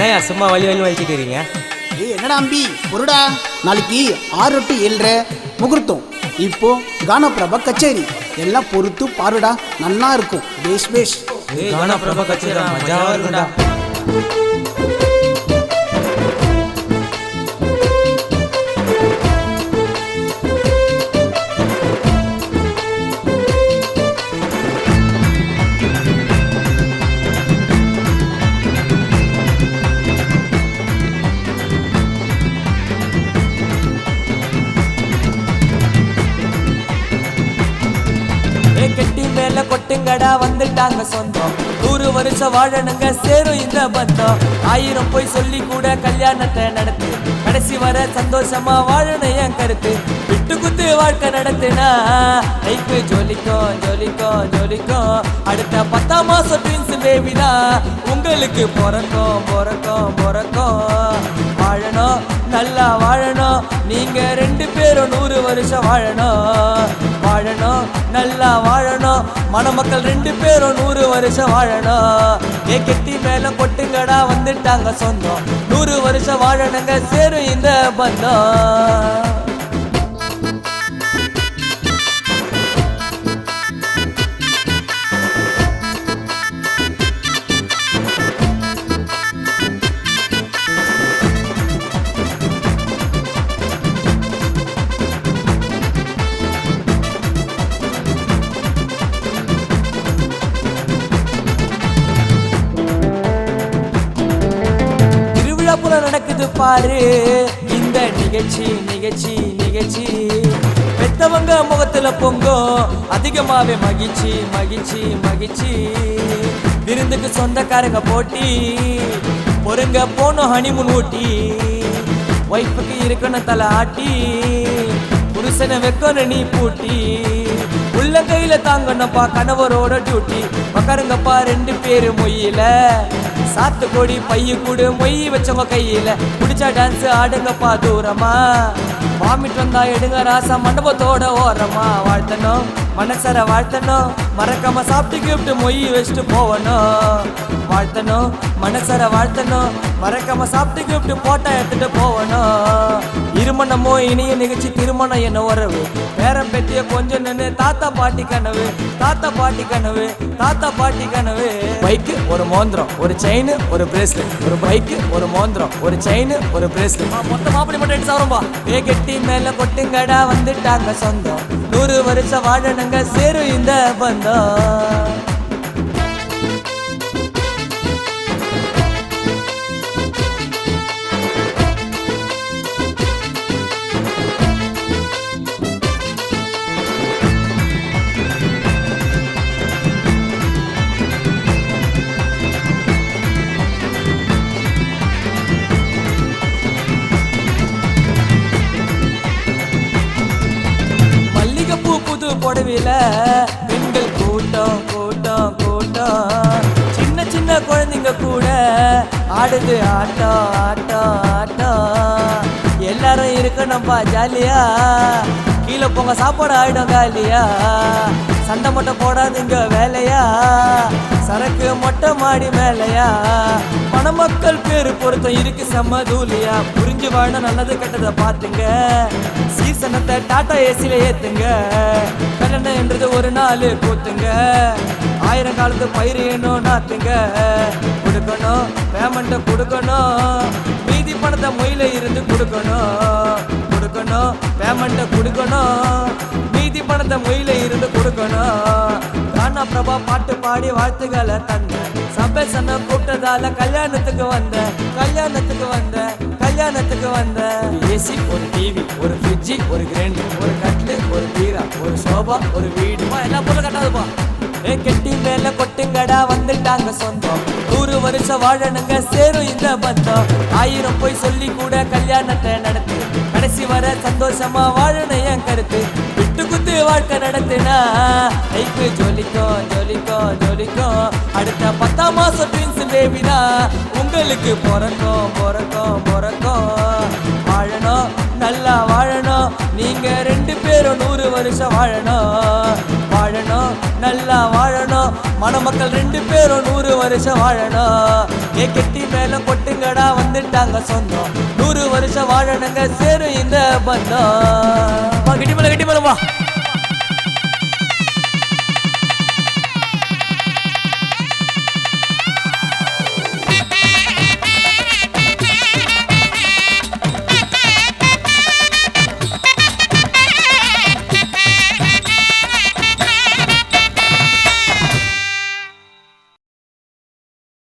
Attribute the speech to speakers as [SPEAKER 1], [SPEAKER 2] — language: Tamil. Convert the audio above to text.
[SPEAKER 1] என்னையா சும்மா வழி வலிக்கிட்டு இருக்கீங்க?
[SPEAKER 2] என்னடா அம்பி பொருடா, நாளைக்கு 6 to 7 முகூர்த்தம். இப்போ கானப்பிரபா கச்சேரி எல்லாம் பொறுத்து பாருடா, நல்லா இருக்கும். பேஷ் பேஷ்.
[SPEAKER 1] கானப்பிரபா கச்சேரி மஜாவா இருக்கும்டா.
[SPEAKER 3] கெட்டி மேல கொட்டுங்கடா வந்துட்டாங்க சொந்தம். 100 வருஷம் வாழணுங்க சேரும் இந்த பந்தம். 1000 போய் சொல்லி கூட கல்யாணத்தை நடத்து, கடைசி வர சந்தோஷமா வாழணும் என் கருத்து. விட்டு குத்து வாழ்க்கை நடத்துனா லைஃப் ஜொலிக்கும் ஜொலிக்கும் ஜொலிக்கும். அடுத்த 10ஆம் மாசம் ட்வின்ஸ் பேபி தான் உங்களுக்கு பிறக்கும் பிறக்கும் பிறக்கும். வாழணும் நல்லா வாழணும், நீங்க 2 பேரும் 100 வருஷம் வாழணும். வாழணும் நல்லா வாழணும், மணமக்கள் 2 பேரும் 100 வருஷம் வாழணும். கெட்டி மேல கொட்டுங்கடா வந்துட்டாங்க சொந்தம். 100 வருஷம் வாழணுங்க சேரும் இந்த பந்தம். நடக்குது பாரு இந்த நிகழ்ச்சி நிகழ்ச்சி நிகழ்ச்சி. பெத்தவங்க முகத்துல பொங்கும் அதிகமாவே மகிழ்ச்சி மகிழ்ச்சி மகிழ்ச்சி. விருந்துக்கு சொந்தக்காரங்க போட்டி, பொறுங்க போனோம் ஹனிமூன் ஊட்டி. வைஃபுக்கு இருக்கணும் தலை ஆட்டி, புருஷனை வைக்கணும் நீ பூட்டி. உள்ள கையில தாங்கணும்ப்பா கணவரோட டியூட்டி. உக்காருங்கப்பா 2 பேரு மொய்யில, சாத்து கோடி பைய கூடு மொய் வச்சவங்க கையில. பிடிச்சா டான்ஸ் ஆடுங்கப்பா தூரமா, வாமிட் வந்தா எடுங்க ராசா மண்டபத்தோட ஓரமா. வாழ்த்தணும் மனசர வாழ்த்தணும், மறக்காம சாப்பிட்டு கிஃப்ட் மொய் வச்சுட்டு போவணும். வாழ்த்தணும் மனசர வாழ்த்தணும், மறக்காம சாப்பிட்டு கிஃப்ட் போட்டா எடுத்துட்டு போவணும். இருமணமோ இனிய நிகழ்ச்சி திருமணம் என்ன உறவு, பேரம் பெட்டிய கொஞ்சம் நின்று தாத்தா பாட்டி கனவு, தாத்தா பாட்டி கனவு, தாத்தா பாட்டி கனவு. பைக்கு ஒரு மோந்திரம் ஒரு செயின் ஒரு பிரேஸ்லெட், ஒரு பைக்கு ஒரு மோந்திரம் ஒரு செயின் ஒரு பிரேஸ்லெட். மொத்த மாப்பிளி மட்டும் 8,000 ரூபாய். கெட்டி மேல கொட்டுங்கடா வந்துட்டாங்க சொந்தம். 100 வருஷம் வாழணுங்க சேரும் இந்த பந்தம். புது புடவில பெண்கள் கூட்டம் கூட்டம் கூட்டம். சின்ன சின்ன குழந்தைங்க கூட ஆடுது ஆட்டம் ஆட்டம் ஆட்டம். எல்லாரும் இருக்கணும்பா ஜாலியா, கீழே போங்க சாப்பாடு ஆயிடும் காலியா. சண்டை மட்டும் போடாதுங்க வேலையா, சரக்கு மொட்டை மாடி மேலையா. மணமக்கள் பேரு பொருத்தம் இருக்கு செம்ம தூலியா. புரிஞ்சு வாழ நல்லது கெட்டதை பார்த்துங்க, சீசனத்தை டாட்டா ஏசில ஏத்துங்க. கல்யாணம் என்றது ஒரு நாள் கூத்துங்க, 1000 காலத்து பயிர் ஏனும் நாத்துங்க. கொடுக்கணும் பேமெண்ட்டை கொடுக்கணும், மீதி பணத்தை மொயில இருந்து கொடுக்கணும். கொடுக்கணும் பேமெண்ட்டை கொடுக்கணும், மீதி பணத்தை மொயில இருந்து கொடுக்கணும். கானப்பிரபா பாட்டு பாடி வாழ்த்துக்களை தந்த, சபை சன்ன கூப்பிட்டதால கல்யாணத்துக்கு வந்த, கல்யாணத்துக்கு வந்த, கல்யாணத்துக்கு வந்த. ஏசி ஒரு டிவி ஒரு ஃப்ரிட்ஜி ஒரு கிரைண்டர் ஒரு கட்லு ஒரு பீரா ஒரு சோபா ஒரு வீடுமா எல்லாம் போல கட்டாதுப்பா. கெட்டி மேல கொட்டுங்கடா வந்துட்டாங்க சொந்தம். 100 வருஷம் வாழணுங்க சேரும் இந்த பந்தம். 1000 போய் சொல்லி கூட கல்யாணத்தை நடத்து, கடைசி வர சந்தோஷமா வாழணும் என் கருத்து. விட்டு குத்து வாழ்க்கை நடத்துனா லைஃப் ஜொலிக்கும் ஜொலிக்கும் ஜொலிக்கும். அடுத்த 10ஆம் மாசம் ட்வின்ஸ் பேபி தான் உங்களுக்கு பிறக்கும் பிறக்கும் பிறக்கும். வாழணும் நல்லா வாழணும், நீங்க 2 பேரும் 100 வருஷம் வாழணும். வாழணும் நல்லா வாழணும். மணமக்கள் 2 பேரும் 100 வருஷம் வாழணும். கெட்டி மேல கொட்டுங்கடா வந்துட்டாங்க சொந்தம். 100 வருஷம் வாழணுங்க சேரும் இந்த பந்தம். கட்டி மேல வா.